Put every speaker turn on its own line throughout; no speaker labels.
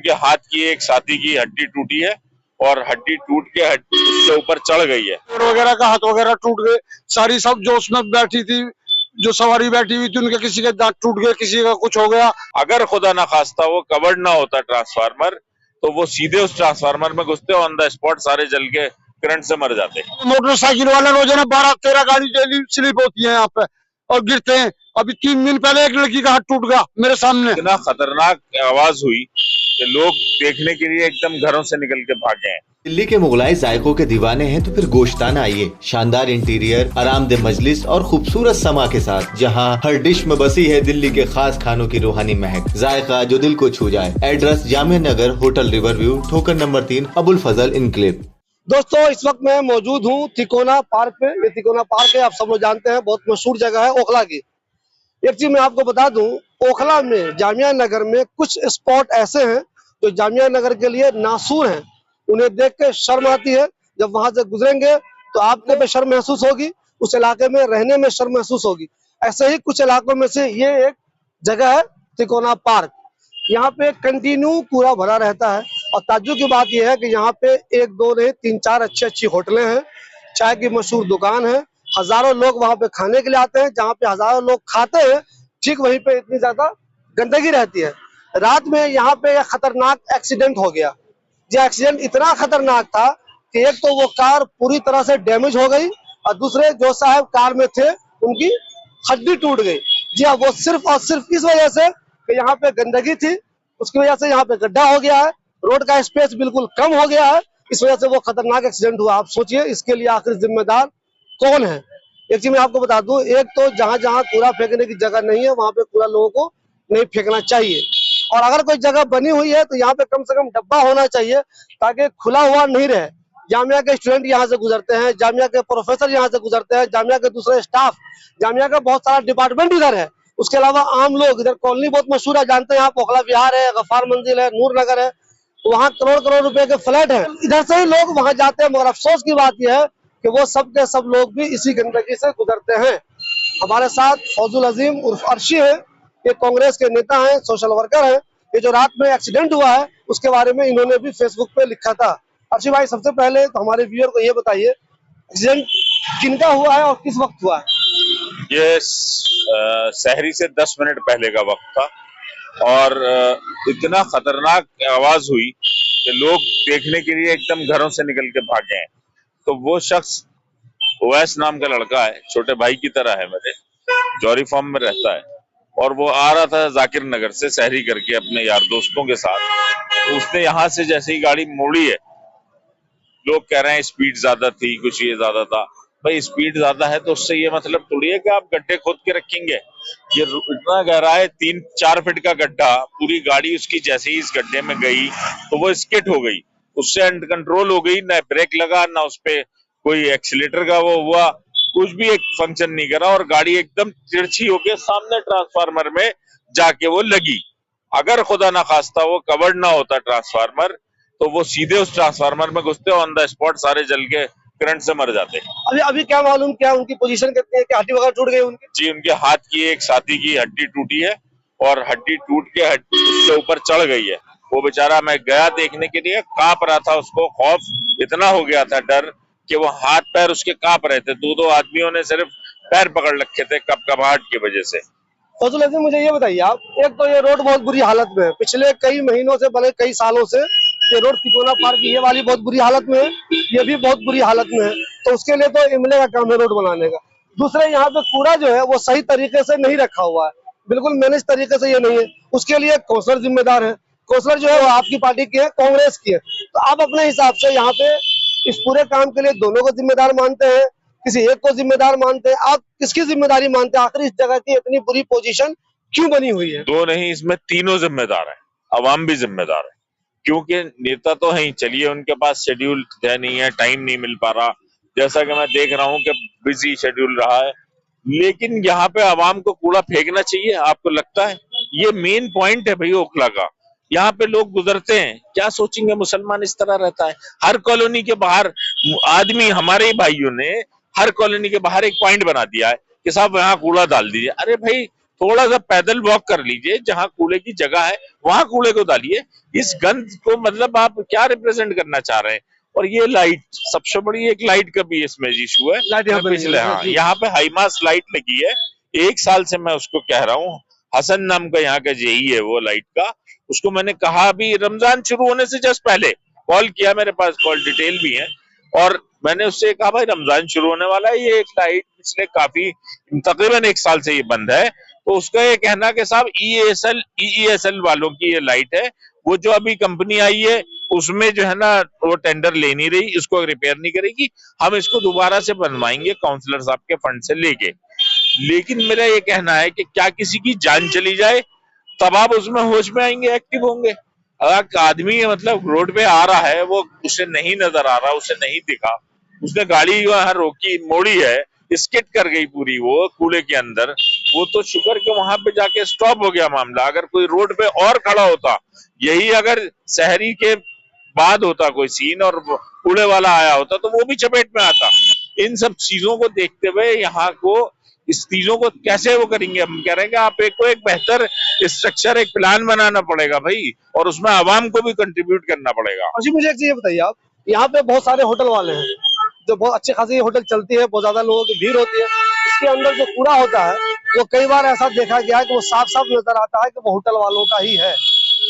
उनके हाथ की एक साथी की हड्डी टूटी है और हड्डी टूट के उसके ऊपर चढ़ गई है।
वगैरह का हाथ वगैरह टूट गए, सारी सब जो उसमें बैठी थी, जो सवारी बैठी हुई थी, उनके किसी के दांत टूट गए, किसी का कुछ हो गया।
अगर खुदा ना खास्ता वो कवर्ड ना होता ट्रांसफार्मर, तो वो सीधे उस ट्रांसफार्मर में घुसते, ऑन द स्पॉट सारे जल के करंट से मर जाते।
मोटरसाइकिल वाले रोजाना 12-13 गाड़ी डेली स्लिप होती है यहाँ पे और गिरते हैं। अभी 3 दिन पहले एक लड़की का हाथ टूट गया मेरे सामने।
इतना खतरनाक आवाज हुई कि लोग देखने के लिए एकदम घरों से निकल के भागे हैं।
दिल्ली के मुगलाई जायकों के दीवाने हैं तो फिर गोश्ताना आइए। शानदार इंटीरियर, आरामदेह मजलिस और खूबसूरत समा के साथ, जहां हर डिश में बसी है दिल्ली के खास खानों की रूहानी महक, जायका जो दिल को छू जाए। Address Jamia Nagar, hotel river view, ठोकर नंबर 3, अबुल फजल इनक्लेव।
दोस्तों, इस वक्त मैं मौजूद हूँ तिकोना पार्क पे। ये तिकोना पार्क है, आप सब लोग जानते हैं, बहुत मशहूर जगह है ओखला की। एक चीज मैं आपको बता दूं, ओखला में, जामिया नगर में कुछ स्पॉट ऐसे हैं जो जामिया नगर के लिए नासूर हैं। उन्हें देख के शर्म आती है। जब वहां से गुजरेंगे तो आपको भी शर्म महसूस होगी, उस इलाके में रहने में शर्म महसूस होगी। ऐसे ही कुछ इलाकों में से ये एक जगह है तिकोना पार्क। यहाँ पे कंटिन्यू कूड़ा भरा रहता है और ताज्जुब की बात यह है कि यहाँ पे 1, 2 नहीं 3, 4 अच्छी होटलें हैं, चाय की मशहूर दुकान है। हजारों लोग वहां पे खाने के लिए आते हैं। जहाँ पे हजारों लोग खाते हैं, ठीक वहीं पे इतनी ज्यादा गंदगी रहती है। रात में यहाँ पे एक खतरनाक एक्सीडेंट हो गया। ये एक्सीडेंट इतना खतरनाक था कि एक तो वो कार पूरी तरह से डैमेज हो गई और दूसरे जो साहब कार में थे उनकी हड्डी टूट गई। जी हाँ, वो सिर्फ और सिर्फ इस वजह से कि यहाँ पे गंदगी थी, उसकी वजह से यहाँ पे गड्ढा हो गया है, रोड का स्पेस बिल्कुल कम हो गया है, इस वजह से वो खतरनाक एक्सीडेंट हुआ। आप सोचिए इसके लिए आखिर जिम्मेदार कौन है। एक चीज मैं आपको बता दूं, एक तो जहां जहां कूड़ा फेंकने की जगह नहीं है वहां पे कूड़ा लोगों को नहीं फेंकना चाहिए, और अगर कोई जगह बनी हुई है तो यहाँ पे कम से कम डब्बा होना चाहिए ताकि खुला हुआ नहीं रहे। जामिया के स्टूडेंट यहाँ से गुजरते हैं, जामिया के प्रोफेसर यहाँ से गुजरते हैं, जामिया के दूसरे स्टाफ, जामिया का बहुत सारा डिपार्टमेंट इधर है। उसके अलावा आम लोग, इधर कॉलोनी बहुत मशहूर है, जानते हैं आप, ओखला विहार है, गफ्फार मंजिल है, नूर नगर है, वहाँ करोड़ करोड़ रुपए के फ्लैट है। इधर से ही लोग वहां जाते हैं, मगर अफसोस की बात यह है कि वो सब के सब लोग भी इसी गंदगी से गुजरते हैं। हमारे साथ फौजुल अजीम उर्फ अर्शी है, ये कांग्रेस के नेता हैं, सोशल वर्कर हैं। ये जो रात में एक्सीडेंट हुआ है उसके बारे में इन्होंने भी फेसबुक पे लिखा था। अर्शी भाई, सबसे पहले तो हमारे व्यूअर को ये बताइए, एक्सीडेंट किनका हुआ है और किस वक्त हुआ है?
ये सहरी से 10 मिनट पहले का वक्त था और इतना खतरनाक आवाज हुई कि लोग देखने के लिए एकदम घरों से निकल के भागे हैं। तो वो शख्स ओवैस नाम का लड़का है, छोटे भाई की तरह है मेरे, जौहरी फार्म में रहता है, और वो आ रहा था जाकिर नगर से सहरी करके अपने यार दोस्तों के साथ। तो उसने यहाँ से जैसे ही गाड़ी मोड़ी है, लोग कह रहे हैं स्पीड ज्यादा थी, कुछ ये ज्यादा था। भाई स्पीड ज्यादा है तो उससे ये मतलब थोड़ी है कि आप गड्ढे खोद के रखेंगे। ये इतना गहरा है, 3-4 फीट का गड्ढा, पूरी गाड़ी उसकी जैसे ही इस गड्ढे में गई तो वो स्किड हो गई, उससे अनकंट्रोल हो गई, ना ब्रेक लगा, ना उस पे कोई एक्सीलेटर का वो हुआ, कुछ भी एक फंक्शन नहीं करा और गाड़ी एकदम तिरछी होके सामने ट्रांसफार्मर में जाके वो लगी। अगर खुदा ना खास्ता वो कवर्ड ना होता ट्रांसफार्मर, तो वो सीधे उस ट्रांसफार्मर में घुसते, ऑन द स्पॉट सारे जल के करंट से मर जाते।
अभी अभी क्या मालूम, क्या उनकी पोजीशन कितनी है, क्या हड्डी वगैरह टूट गई उनकी?
जी, उनके हाथ की एक साथी की हड्डी टूटी है और हड्डी टूट के उसके ऊपर चढ़ गई है। वो बेचारा, मैं गया देखने के लिए, कांप रहा था, उसको खौफ इतना हो गया था, डर, कि वो हाथ पैर उसके कांप रहे थे। 2-2 आदमियों ने सिर्फ पैर पकड़ रखे थे कपकपाहट की वजह से।
फौजुल अजीम, मुझे ये बताइए आप, एक तो ये रोड बहुत बुरी हालत में है, पिछले कई महीनों से, भले कई सालों से ये रोड तिकोना पार्क की ये वाली बहुत बुरी हालत में है, ये भी बहुत बुरी हालत में है। तो उसके लिए तो एमएलए का काम है रोड बनाने का। दूसरे यहाँ पे कूड़ा जो है वो सही तरीके से नहीं रखा हुआ है, बिल्कुल मैनेज तरीके से ये नहीं है। उसके लिए काउंसलर जिम्मेदार है। काउंसलर जो है वो आपकी पार्टी की है, कांग्रेस की है। तो आप अपने हिसाब से यहाँ पे इस पूरे काम के लिए दोनों को जिम्मेदार मानते हैं, किसी एक को जिम्मेदार मानते हैं? आप किसकी जिम्मेदारी मानते हैं? आखिर इस जगह की इतनी बुरी पोजीशन क्यों बनी हुई है?
दो नहीं, इसमें तीनों जिम्मेदार है, अवाम भी जिम्मेदार है, क्योंकि नेता तो है ही, चलिए उनके पास शेड्यूल तय नहीं है, टाइम नहीं मिल पा रहा, जैसा कि मैं देख रहा हूँ कि बिजी शेड्यूल रहा है, लेकिन यहाँ पे आवाम को कूड़ा फेंकना चाहिए। आपको लगता है ये मेन पॉइंट है भाई ओखला का? यहाँ पे लोग गुजरते हैं, क्या सोचेंगे मुसलमान इस तरह रहता है। हर कॉलोनी के बाहर आदमी, हमारे भाइयों ने हर कॉलोनी के बाहर एक पॉइंट बना दिया है कि साहब यहाँ कूड़ा डाल दीजिए। अरे भाई, थोड़ा सा पैदल वॉक कर लीजिए, जहां कूड़े की जगह है वहां कूड़े को डालिए। इस गंद को मतलब आप क्या रिप्रेजेंट करना चाह रहे हैं? और ये लाइट, सबसे बड़ी एक लाइट का भी इसमें इशू है।
लाइट यहाँ पे नहीं
पिछले,
है,
हाँ,
जी।
यहाँ पे हाईमास लाइट लगी है, 1 साल से मैं उसको कह रहा हूँ। हसन नाम का यहाँ का जेई है वो लाइट का, उसको मैंने कहा अभी रमजान शुरू होने से जस्ट पहले कॉल किया, मेरे पास कॉल डिटेल भी है, और मैंने उससे कहा भाई रमजान शुरू होने वाला है, ये एक लाइट पिछले काफी तकरीबन 1 साल से ये बंद है। तो उसका ये कहना कि साहब ईईएसएल वालों की ये लाइट है, वो जो अभी कंपनी आई है उसमें जो है ना वो टेंडर ले नहीं रही, इसको रिपेयर नहीं करेगी, हम इसको दोबारा से बनवाएंगे काउंसलर साहब के फंड से लेके। लेकिन मेरा ये कहना है कि क्या किसी की जान चली जाए तब आप उसमें होश में आएंगे, एक्टिव होंगे? अगर आदमी मतलब रोड पे आ रहा है, वो उसे नहीं नजर आ रहा, उसे नहीं दिखा, उसने गाड़ी वहां रोकी, मोड़ी है, स्किड कर गई पूरी वो कूड़े के अंदर, वो तो शुक्र के वहां पे जाके स्टॉप हो गया मामला। अगर कोई रोड पे और खड़ा होता, यही अगर शहरी के बाद होता कोई सीन और कूड़े वाला आया होता, तो वो भी चपेट में आता। इन सब चीजों को देखते हुए यहाँ को, इस चीजों को कैसे वो करेंगे? हम कह रहे हैं कि आप एक बेहतर स्ट्रक्चर, एक प्लान बनाना पड़ेगा भाई, और उसमें आवाम को भी कंट्रीब्यूट करना पड़ेगा।
और जी मुझे एक चीज बताइए आप, यहाँ पे बहुत सारे होटल वाले हैं, जो बहुत अच्छी खासी होटल चलती है, बहुत ज्यादा लोगों की भीड़ होती है, इसके अंदर जो कूड़ा होता है वो कई बार ऐसा देखा गया है कि वो साफ साफ नजर आता है कि वो होटल वालों का ही है।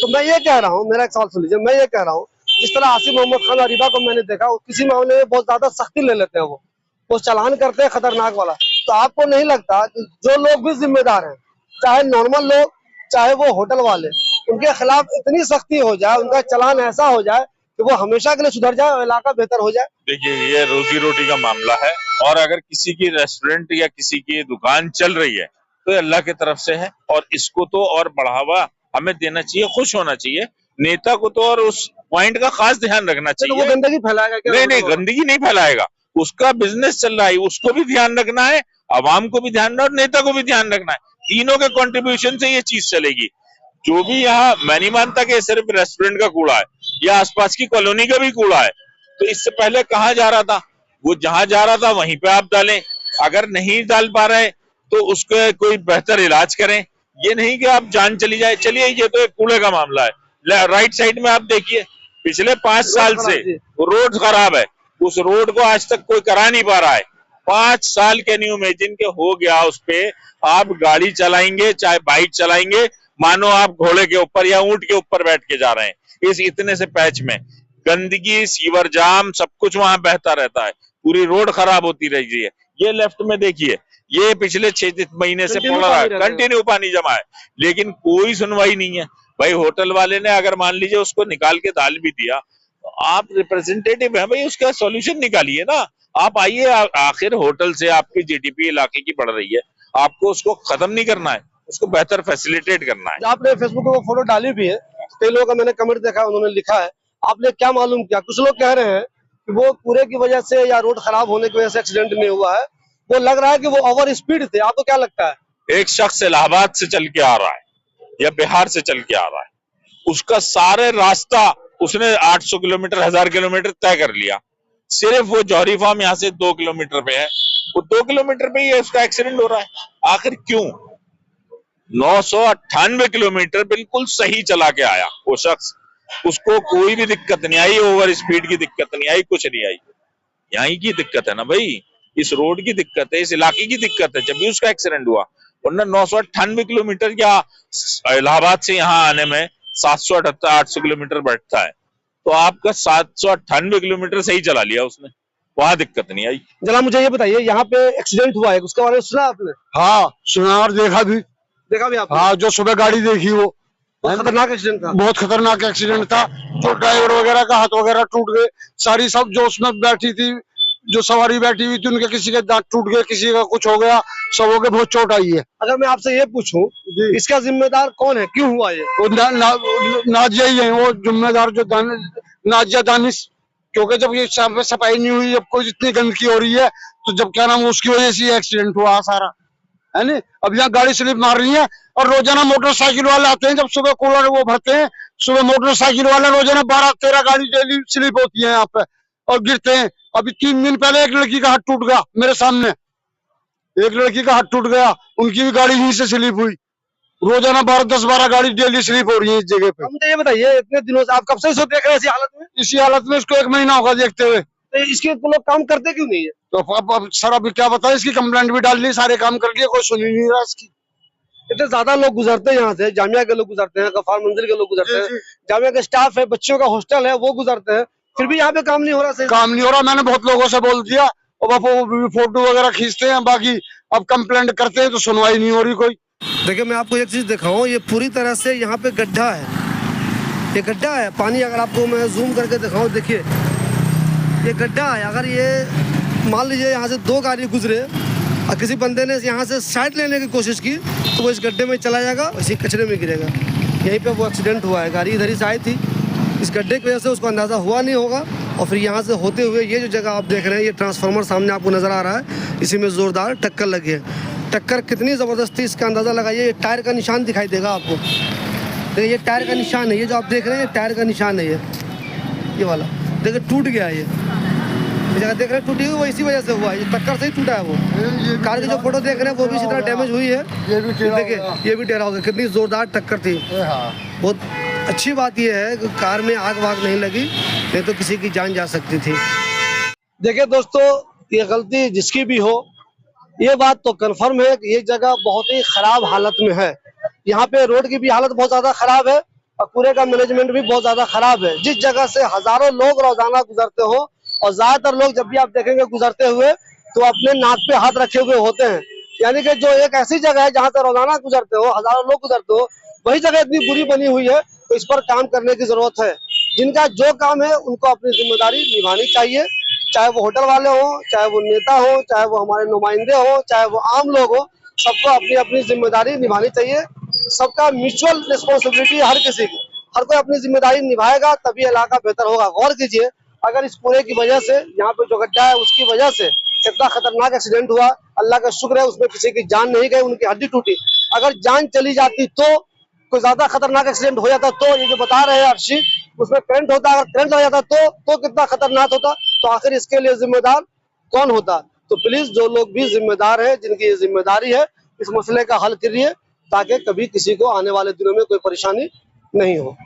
तो मैं ये कह रहा हूँ, मेरा एक सवाल सुन लीजिए, मैं ये कह रहा हूँ जिस तरह आसिफ मोहम्मद खान अरीबा को मैंने देखा, किसी मामले में बहुत ज्यादा सख्ती ले लेते हैं, वो चालान करते हैं खतरनाक वाला। तो आपको नहीं लगता कि जो लोग भी जिम्मेदार हैं, चाहे नॉर्मल लोग चाहे वो होटल वाले, उनके खिलाफ इतनी सख्ती हो जाए, उनका चालान ऐसा हो जाए कि वो हमेशा के लिए सुधर जाए और इलाका बेहतर हो जाए?
देखिए ये रोजी रोटी का मामला है, और अगर किसी की रेस्टोरेंट या किसी की दुकान चल रही है तो ये अल्लाह की तरफ से है, और इसको तो और बढ़ावा हमें देना चाहिए, खुश होना चाहिए। नेता को तो और उस पॉइंट का खास ध्यान रखना
तो वो
चाहिए।
गंदगी फैलाएगा क्या?
नहीं, गंदगी नहीं फैलाएगा, उसका बिजनेस चल रहा है, उसको भी ध्यान रखना है, आवाम को भी ध्यान रखना है, और नेता को भी ध्यान रखना है। तीनों के कंट्रीब्यूशन से ये चीज चलेगी। जो भी यहाँ, मैं नहीं मानता कि सिर्फ रेस्टोरेंट का कूड़ा है, या आसपास की कॉलोनी का भी कूड़ा है, तो इससे पहले कहाँ जा रहा था? वो जहां जा रहा था वहीं पे आप डालें, अगर नहीं डाल पा रहे तो उसका कोई बेहतर इलाज करें। ये नहीं कि आप जान चली जाए। चलिए ये तो एक कूड़े का मामला है, राइट साइड में आप देखिए, पिछले 5 साल से रोड खराब है, उस रोड को आज तक कोई करा नहीं पा रहा है। 5 साल के न्यू इमेजिन के हो गया उस पे, आप गाड़ी चलाएंगे चाहे बाइक चलाएंगे, मानो आप घोड़े के ऊपर या ऊंट के ऊपर बैठ के जा रहे हैं। इस इतने से पैच में गंदगी, सीवर जाम, सब कुछ वहां बहता रहता है, पूरी रोड खराब होती रही है। ये लेफ्ट में देखिए, ये पिछले 6 महीने से पड़ रहा है, कंटिन्यू पानी जमा है, लेकिन कोई सुनवाई नहीं है। भाई होटल वाले ने अगर मान लीजिए उसको निकाल के डाल भी दिया, तो आप रिप्रेजेंटेटिव है भाई, उसका सॉल्यूशन निकालिए ना। आप आइए, आखिर होटल से आपकी जीडीपी इलाके की बढ़ रही है, आपको उसको खत्म नहीं करना है, उसको बेहतर फैसिलिटेट करना है।
आपने फेसबुक पे वो फोटो डाली भी है, कई लोगों का मैंने कमेंट देखा, उन्होंने लिखा है, आपने क्या मालूम किया? कुछ लोग कह रहे हैं कि वो कूड़े की वजह से या रोड खराब होने की वजह से एक्सीडेंट नहीं हुआ है, वो लग रहा है कि वो ओवर स्पीड थे। आपको क्या लगता है?
एक शख्स इलाहाबाद से चल के आ रहा है या बिहार से चल के आ रहा है, उसका सारे रास्ता उसने 800 किलोमीटर 1000 किलोमीटर तय कर लिया, सिर्फ वो जौहरी फार्म यहाँ से 2 किलोमीटर पे है, वो 2 किलोमीटर पे ही उसका एक्सीडेंट हो रहा है। आखिर क्यों? 998 किलोमीटर बिल्कुल सही चला के आया वो शख्स, उसको कोई भी दिक्कत नहीं आई, ओवर स्पीड की दिक्कत नहीं आई, कुछ नहीं आई। यहीं की दिक्कत है ना भाई, इस रोड की दिक्कत है, इस इलाके की दिक्कत है, जब भी उसका एक्सीडेंट हुआ। वरना 998 किलोमीटर या इलाहाबाद से यहाँ आने में 778-800 किलोमीटर बैठता है, तो आपका 798 किलोमीटर सही चला लिया उसने, वहां दिक्कत नहीं आई।
जरा मुझे ये बताइए, यहाँ पे एक्सीडेंट हुआ है, उसके बारे में सुना आपने?
हाँ सुना और देखा भी।
देखा भी आपने?
हाँ, जो सुबह गाड़ी देखी वो
खतरनाक एक्सीडेंट था,
बहुत खतरनाक एक्सीडेंट था। जो ड्राइवर वगैरह का हाथ वगैरह टूट गए, सारी सब जो उसमें बैठी थी, जो सवारी बैठी हुई थी, उनके किसी के दांत टूट गए, किसी का कुछ हो गया, सबों के बहुत चोट आई है।
अगर मैं आपसे ये पूछूं, इसका जिम्मेदार कौन है, क्यों हुआ ये?
वो नाजिया ही है वो जिम्मेदार, जो नाजिया दानिश, क्योंकि जब ये सफाई नहीं हुई, जब कोई इतनी गंदगी हो रही है, तो जब क्या नाम, उसकी वजह से एक्सीडेंट हुआ सारा, है ना। अब यहाँ गाड़ी स्लिप मार रही है, और रोजाना मोटरसाइकिल वाले आते हैं, जब सुबह कूलर वो भरते हैं, सुबह मोटरसाइकिल वाले रोजाना 12-13 गाड़ी डेली स्लिप होती है यहाँ पे और गिरते हैं। अभी 3 दिन पहले एक लड़की का हाथ टूट गया मेरे सामने, एक लड़की का हाथ टूट गया, उनकी भी गाड़ी यहीं से स्लिप हुई। रोजाना 10-12 गाड़ी डेली स्लिप हो रही है इस जगह पे।
अब मुझे ये बताइए, इतने दिनों से आप कब से इसको देख रहे हैं इसी हालत में?
इसी हालत में इसको 1 महीना होगा देखते हुए।
तो इसके लोग काम करते क्यों नहीं है?
तो अब सर अभी क्या बताएं, इसकी कंप्लेंट भी डाल ली, सारे काम कर लिए, कोई सुन ही नहीं रहा इसकी।
इतने ज्यादा लोग गुजरते हैं यहाँ से, जामिया के लोग गुजरते हैं, गफार मंजिल के लोग गुजरते हैं, जामिया का स्टाफ है, बच्चों का हॉस्टल है, वो गुजरते हैं, फिर भी यहाँ पे काम नहीं हो रहा। सही
काम नहीं हो रहा। मैंने बहुत लोगों से बोल दिया और वो फोटो वगैरह खींचते हैं, बाकी अब कंप्लेंट करते हैं तो सुनवाई नहीं हो रही कोई।
देखिए, मैं आपको एक चीज दिखाऊं, ये पूरी तरह से यहाँ पे गड्ढा है, ये गड्ढा है। पानी अगर आपको मैं जूम करके दिखाऊं, देखिए ये गड्ढा है। अगर ये मान लीजिए यहाँ से 2 गाड़ी गुजरे और किसी बंदे ने यहाँ से साइड लेने की कोशिश की तो वो इस गड्ढे में चला जाएगा, इसी कचरे में गिरेगा। यहीं पे वो एक्सीडेंट हुआ है, गाड़ी इधर ही से आई थी, इस गड्ढे की वजह से उसको अंदाज़ा हुआ नहीं होगा और फिर यहाँ से होते हुए ये जो जगह आप देख रहे हैं, ये ट्रांसफार्मर सामने आपको नज़र आ रहा है, इसी में ज़ोरदार टक्कर लगी है। टक्कर कितनी ज़बरदस्ती, इसका अंदाज़ा लगाइए। ये टायर का निशान दिखाई देगा आपको, देखिए ये टायर का निशान है, ये जो आप देख रहे हैं ये टायर का निशान है, ये वाला देखिए टूट गया है। ये जगह देख रहे हैं टूटी हुई, वो इसी वजह से हुआ है, ये टक्कर से ही टूटा है। वो कार की जो फोटो देख रहे हैं वो भी इसी तरह डैमेज हुई है, देखिए ये भी टेढ़ा हो गया। कितनी ज़ोरदार टक्कर थी। बहुत अच्छी बात यह है कि कार में आग वाग नहीं लगी, नहीं तो किसी की जान जा सकती थी। देखिए दोस्तों, ये गलती जिसकी भी हो, ये बात तो कंफर्म है कि ये जगह बहुत ही खराब हालत में है। यहाँ पे रोड की भी हालत बहुत ज्यादा खराब है और पूरे का मैनेजमेंट भी बहुत ज्यादा खराब है। जिस जगह से हजारों लोग रोजाना गुजरते हो और ज्यादातर लोग जब भी आप देखेंगे गुजरते हुए तो अपने नाक पे हाथ रखे हुए होते हैं, यानी कि जो एक ऐसी जगह है जहाँ से रोजाना गुजरते हो, हजारों लोग गुजरते हो, वही जगह इतनी बुरी बनी हुई है। तो इस पर काम करने की जरूरत है। जिनका जो काम है उनको अपनी जिम्मेदारी निभानी चाहिए, चाहे वो होटल वाले हो, चाहे वो नेता हो, चाहे वो हमारे नुमाइंदे हो, चाहे वो आम लोग हो, सबको अपनी अपनी जिम्मेदारी निभानी चाहिए। सबका म्यूचुअल रिस्पॉन्सिबिलिटी है, हर किसी की, हर कोई अपनी जिम्मेदारी निभाएगा तभी इलाका बेहतर होगा। गौर कीजिए, अगर इस कूड़े की वजह से, यहाँ पे जो गड्ढा है उसकी वजह से इतना खतरनाक एक्सीडेंट हुआ, अल्लाह का शुक्र है उसमें किसी की जान नहीं गई, उनकी हड्डी टूटी। अगर जान चली जाती तो कोई ज्यादा खतरनाक एक्सीडेंट हो जाता तो, ये जो बता रहे हैं अर्शी, उसमें करंट होता, अगर करंट लग जाता तो कितना खतरनाक होता। तो आखिर इसके लिए जिम्मेदार कौन होता? तो प्लीज जो लोग भी जिम्मेदार है, जिनकी ये जिम्मेदारी है, इस मसले का हल करिए ताकि कभी किसी को आने वाले दिनों में कोई परेशानी नहीं हो।